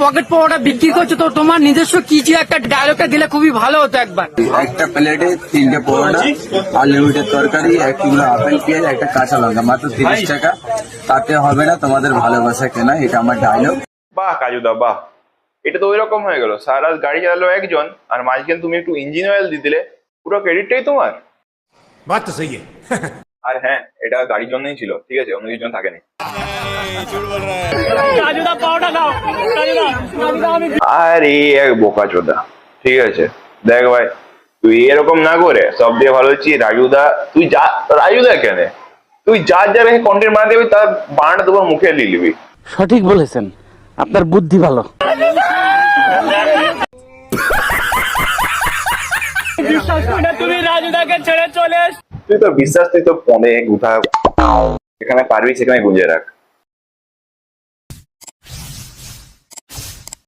Pocket পরোটা বিক্রি করছো, তো তোমার নিজস্ব কিছু একটা ডায়লগটা দিলে খুবই ভালো হতো একবার। একটা প্লেটে 3টে পরোটা, আনলিমিটেড তরকারি, 1 কিলো আপেল পেঁয়াজ, একটা কাঁচা লঙ্কা, মাত্র 30 টাকা। তাতে হবে না তোমাদের ভালোবাসা কেনা, এটা আমার ডায়লগ। বাহ কাজুদা বাহ, এটা তো ওই রকম হয়ে গেল, সারা রাত গাড়ি চালালো একজন আর মাঝখানে তুমি একটু ইঞ্জিন অয়েল দিয়ে দিলে, পুরো ক্রেডিটটাই তোমার। बात तो सही है। আর হ্যাঁ, এটা গাড়ির জন্যই ছিল, ঠিক আছে, অন্য কিছুর জন্য থাকেনি। আরে এক বোকা চোদা, ঠিক আছে দেখ ভাই, তুই এরকম না করে সব দিয়ে ভালো হচ্ছি রাজুদা, তুই যা রাজুদা কেন, তুই যার যাবে কন্টেন্ট বানাতে যাবি তার বানাটা তোমার মুখে নিয়ে নিবি। সঠিক বলেছেন, আপনার বুদ্ধি ভালো। তুমি রাজুদাকে ছেড়ে চলে, তুই তো বিশ্বাস, তুই তো পনে গুঠা, এখানে পারবি সেখানে গুঁজে রাখ।